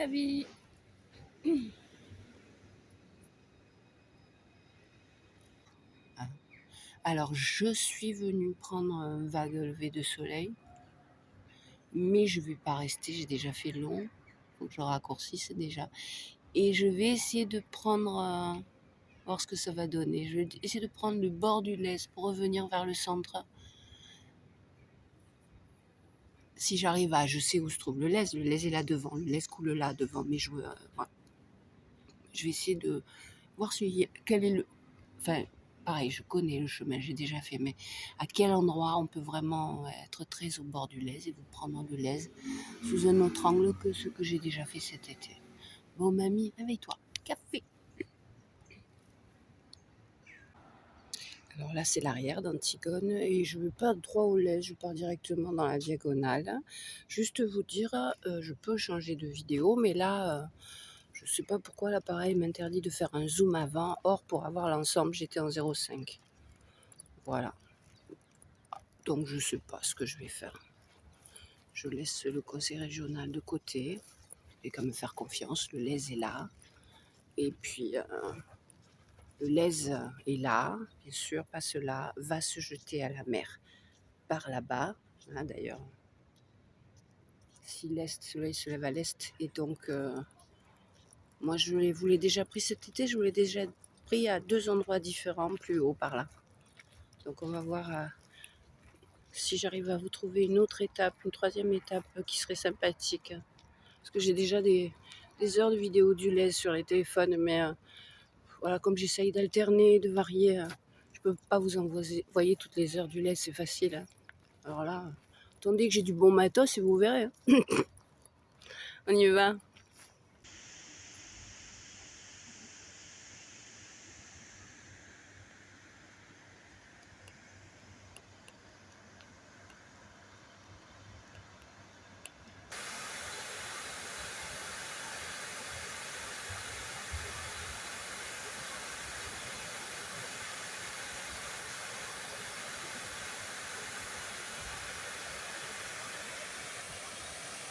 la vie. Alors, je suis venue prendre un vague lever de soleil, mais je vais pas rester, j'ai déjà fait long, faut que je raccourcisse déjà. Et je vais essayer de prendre, voir ce que ça va donner. Je vais essayer de prendre le bord du Lez pour revenir vers le centre. Si j'arrive à, je sais où se trouve le Lez est là devant, le Lez coule là devant, mais voilà. Je vais essayer de voir quel est le... Enfin, pareil, je connais le chemin, j'ai déjà fait, mais à quel endroit on peut vraiment être très au bord du Lez et vous prendre le Lez sous un autre angle que ce que j'ai déjà fait cet été. Bon, mamie, réveille-toi, café. Alors là, c'est l'arrière d'Antigone et je ne vais pas droit au Lez, je pars directement dans la diagonale. Juste vous dire, je peux changer de vidéo, mais là, je ne sais pas pourquoi l'appareil m'interdit de faire un zoom avant. Or, pour avoir l'ensemble, j'étais en 0,5. Voilà. Donc, je ne sais pas ce que je vais faire. Je laisse le conseil régional de côté et qu'à me faire confiance. Le Lez est là. Et puis, le Lez est là, bien sûr, pas cela, va se jeter à la mer par là-bas. Là, d'ailleurs, si le soleil se lève à l'est. Et donc, moi, je vous l'ai déjà pris cet été. Je vous l'ai déjà pris à 2 endroits différents, plus haut par là. Donc, on va voir si j'arrive à vous trouver une autre étape, une troisième étape qui serait sympathique. Parce que j'ai déjà des heures de vidéos du Lez sur les téléphones, mais voilà, comme j'essaye d'alterner, de varier, je peux pas vous envoyer toutes les heures du Lez, c'est facile. Hein. Alors là, attendez que j'ai du bon matos et vous verrez. Hein. On y va.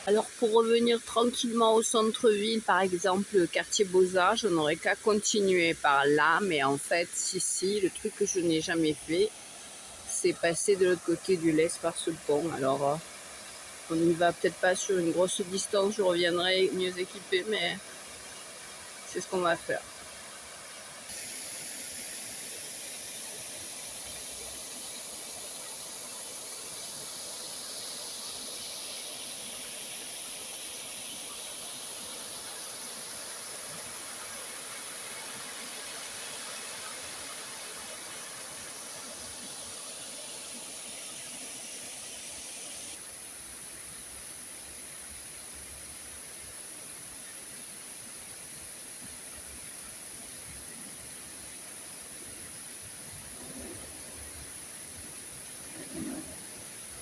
Alors pour revenir tranquillement au centre-ville, par exemple, quartier Beaux-Arts, je n'aurais qu'à continuer par là, mais en fait, si, le truc que je n'ai jamais fait, c'est passer de l'autre côté du Lez par ce pont. Alors, on n'y va peut-être pas sur une grosse distance, je reviendrai mieux équipée, mais c'est ce qu'on va faire.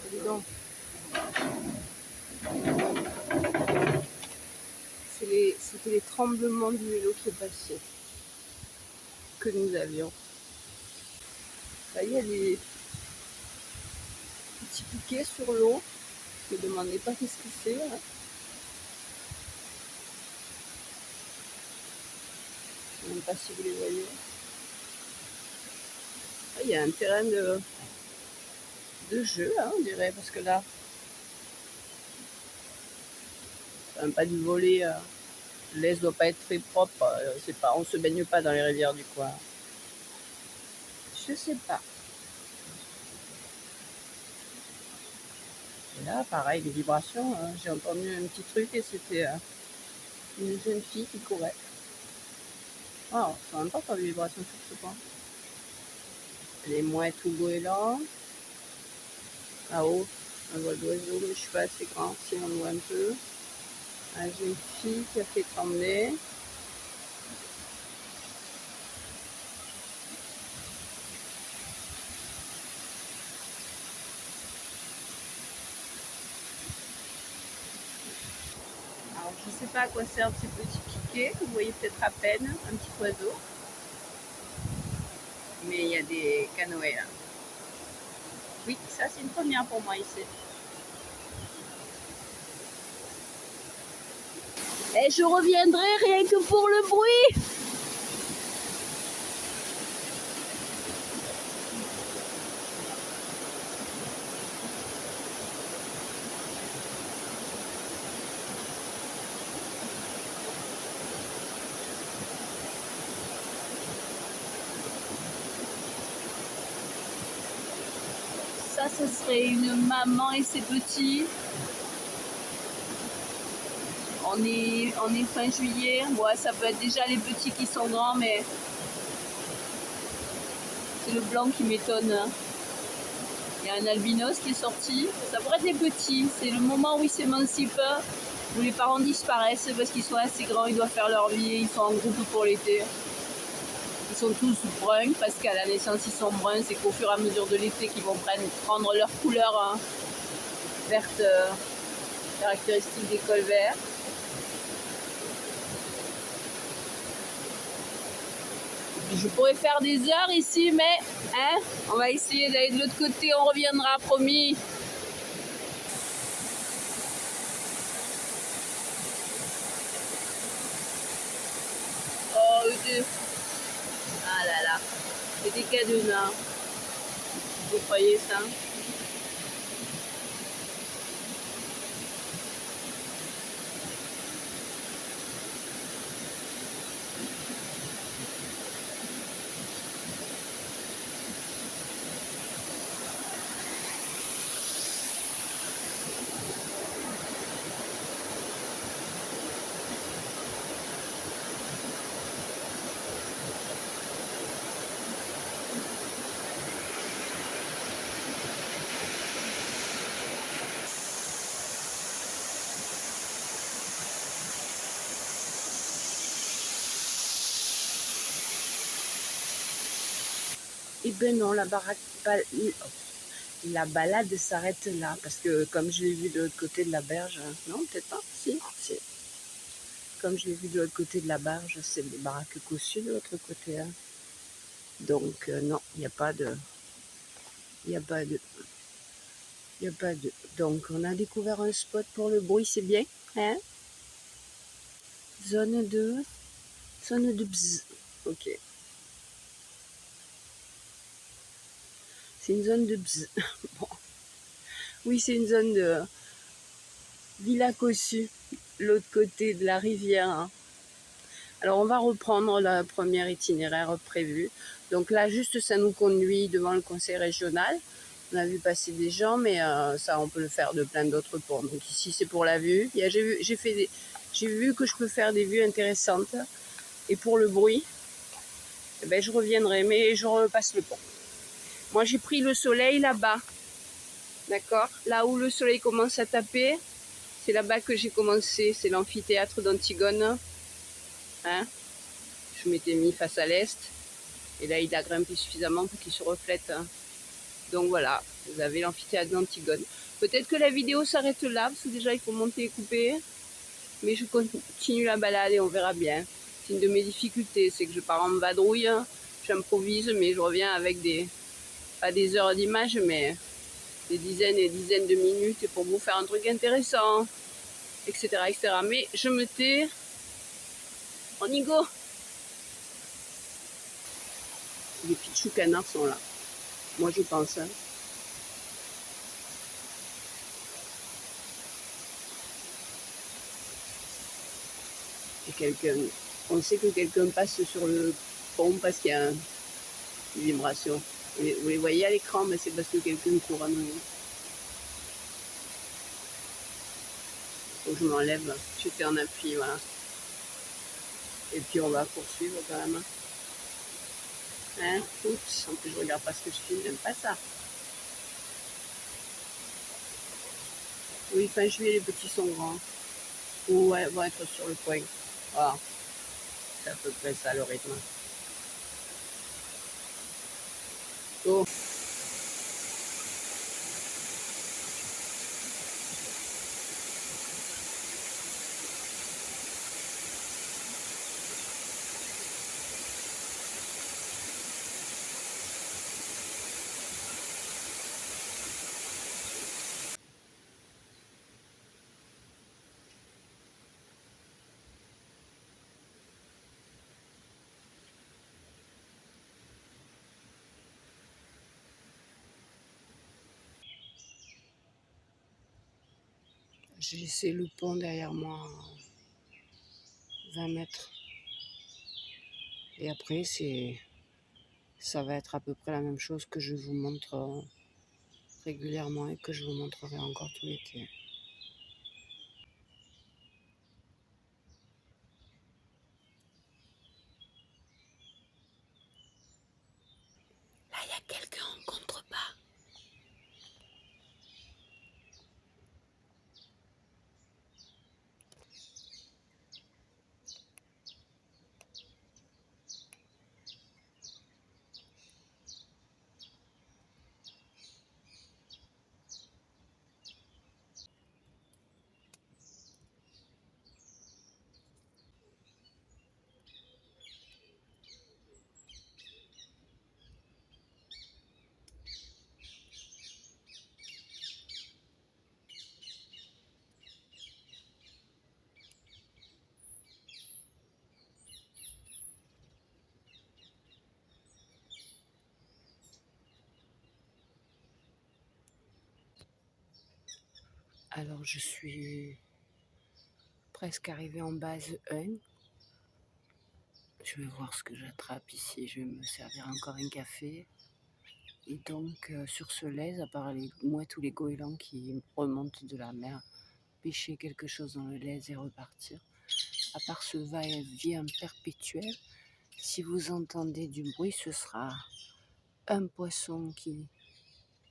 Dis donc. C'était les tremblements du vélo qui est passé, que nous avions. Là, il y a des petits piquets sur l'eau. Ne me demandez pas qu'est-ce que c'est. Hein. Je ne sais même pas si vous les voyez. Là, il y a un terrain de jeu, hein, on dirait, parce que là, c'est même pas du volley. L'Est doit pas être très propre. C'est pas, on se baigne pas dans les rivières du coin. Je sais pas. Et là, pareil, les vibrations. J'ai entendu un petit truc et c'était une jeune fille qui courait. Ah, c'est même pas les vibrations sur ce point. Les mouettes ou goélands. Là-haut, un vol d'oiseau, mais je suis pas assez grand, si on voit un peu. Une jeune fille qui a fait trembler. Alors, je sais pas à quoi servent ces petits piquets. Vous voyez peut-être à peine un petit oiseau. Mais il y a des canoës là. Oui, ça c'est une première pour moi ici. Et je reviendrai rien que pour le bruit. Ça, ce serait une maman et ses petits. On est fin juillet. Ouais, ça peut être déjà les petits qui sont grands, mais c'est le blanc qui m'étonne. Il y a un albinos qui est sorti. Ça pourrait être les petits. C'est le moment où ils s'émancipent, où les parents disparaissent parce qu'ils sont assez grands, ils doivent faire leur vie, ils sont en groupe pour l'été. Ils sont tous bruns parce qu'à la naissance ils sont bruns. C'est qu'au fur et à mesure de l'été qu'ils vont prendre leur couleur verte caractéristique des cols verts. Je pourrais faire des heures ici, mais on va essayer d'aller de l'autre côté, on reviendra, promis. Oh, ah là là, c'est des cadenas. Vous croyez ça? Eh ben non, la balade s'arrête là, parce que comme je l'ai vu de l'autre côté de la berge, non, peut-être pas, si. Comme je l'ai vu de l'autre côté de la berge, c'est des baraques cossues de l'autre côté. Donc non, il n'y a pas de... Il n'y a pas de... Il n'y a pas de... Donc on a découvert un spot pour le bruit, c'est bien, hein? Zone de bzz. Ok. C'est une zone de bzz. Bon. Oui, c'est une zone de Villa Cossu, l'autre côté de la rivière. Alors on va reprendre le premier itinéraire prévu. Donc là, juste ça nous conduit devant le conseil régional. On a vu passer des gens, mais ça on peut le faire de plein d'autres points. Donc ici c'est pour la vue. J'ai vu que je peux faire des vues intéressantes. Et pour le bruit, eh ben, je reviendrai, mais je repasse le pont. Moi j'ai pris le soleil là-bas. D'accord? Là où le soleil commence à taper, c'est là-bas que j'ai commencé. C'est l'amphithéâtre d'Antigone. Hein? Je m'étais mis face à l'est. Et là, il a grimpé suffisamment pour qu'il se reflète. Donc voilà, vous avez l'amphithéâtre d'Antigone. Peut-être que la vidéo s'arrête là, parce que déjà, il faut monter et couper. Mais je continue la balade et on verra bien. C'est une de mes difficultés, c'est que je pars en vadrouille. J'improvise, mais je reviens avec pas des heures d'image, mais des dizaines et dizaines de minutes pour vous faire un truc intéressant, etc. etc. Mais je me tais. On y go. Les petits canards sont là. Moi, je pense. Et on sait que quelqu'un passe sur le pont parce qu'il y a une vibration. Vous les voyez à l'écran, mais c'est parce que quelqu'un court à nous. Faut que je m'enlève. J'étais en appui, voilà. Et puis on va poursuivre quand même. Hein? Oups, en plus je regarde pas ce que je filme, j'aime pas ça. Oui, fin juillet, les petits sont grands. Ou ouais, vont être sur le point. Voilà. C'est à peu près ça le rythme. Oh. J'ai laissé le pont derrière moi à 20 mètres. Et après, ça va être à peu près la même chose que je vous montre régulièrement et que je vous montrerai encore tout l'été. Là, il y a quelqu'un en contrebas. Alors, je suis presque arrivée en base 1. Je vais voir ce que j'attrape ici. Je vais me servir encore un café. Et donc, sur ce lez, à part les mouettes ou les goélands qui remontent de la mer, pêcher quelque chose dans le lez et repartir, à part ce va-et-vient perpétuel, si vous entendez du bruit, ce sera un poisson qui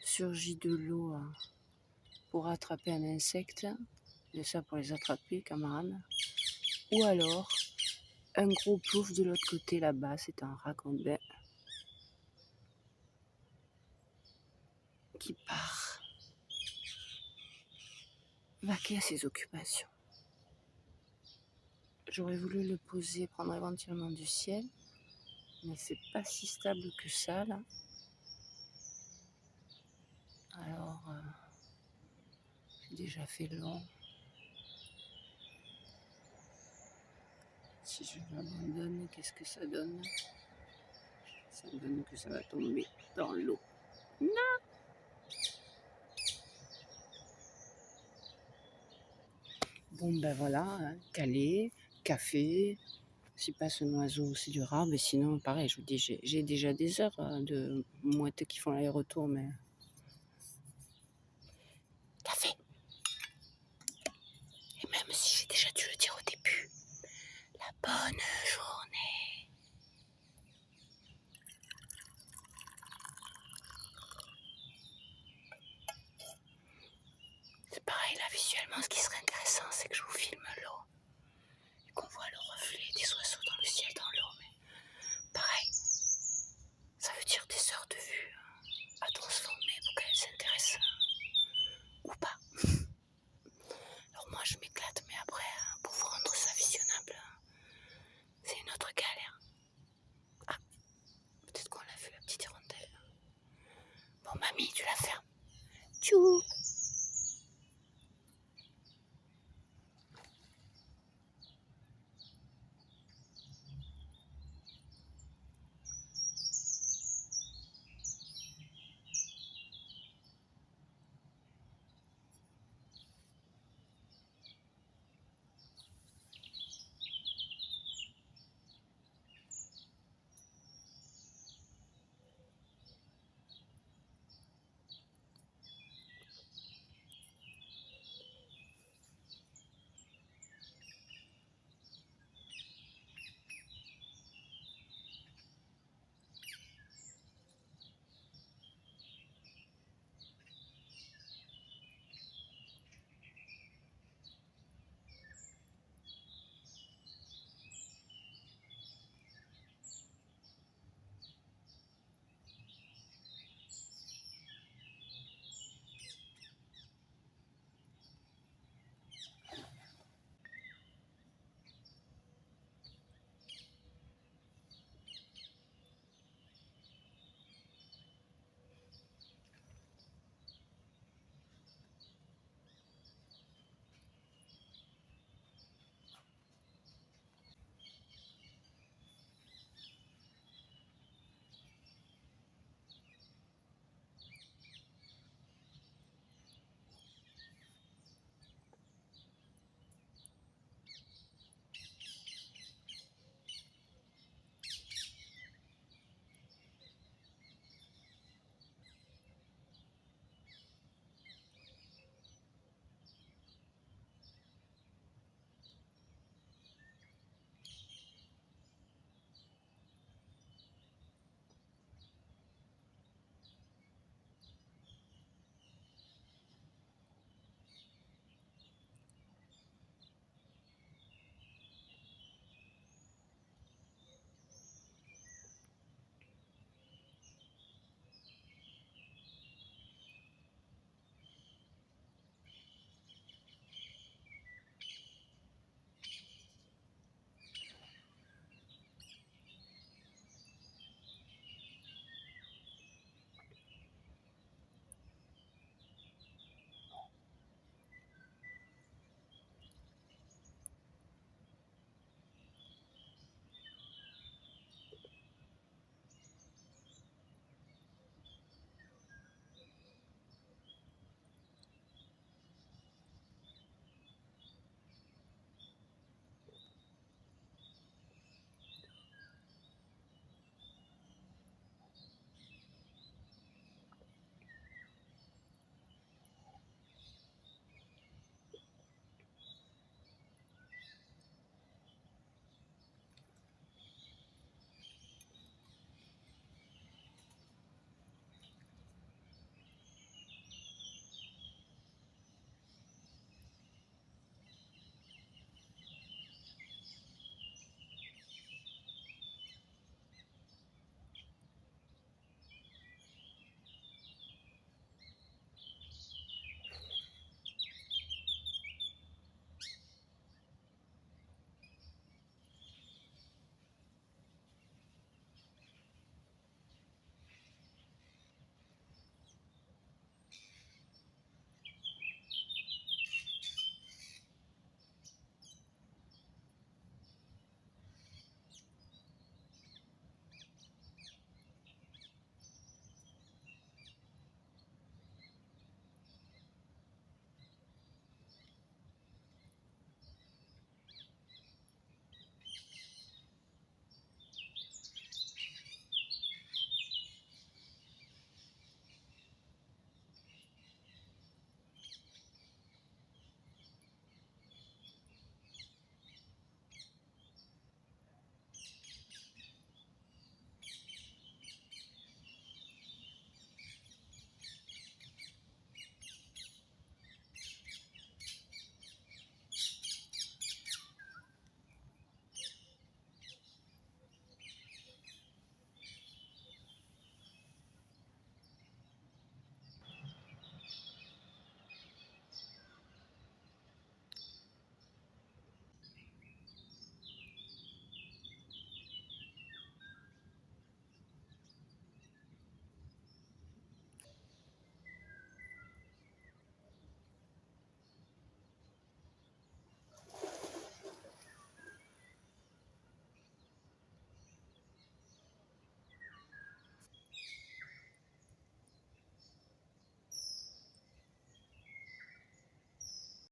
surgit de l'eau pour attraper un insecte, et ça pour les attraper, camarades, ou alors un gros plouf de l'autre côté là-bas, c'est un ragondin qui part vaquer à ses occupations. J'aurais voulu le poser, prendre éventuellement du ciel, mais c'est pas si stable que ça là. Alors, j'ai déjà fait long. Si je l'abandonne, qu'est-ce que ça donne? Ça donne que ça va tomber dans l'eau. Non! Bon ben voilà, hein, calé, café. Si passe un oiseau, c'est du rare, mais sinon pareil, je vous dis, j'ai déjà des heures de mouettes qui font l'aller-retour, mais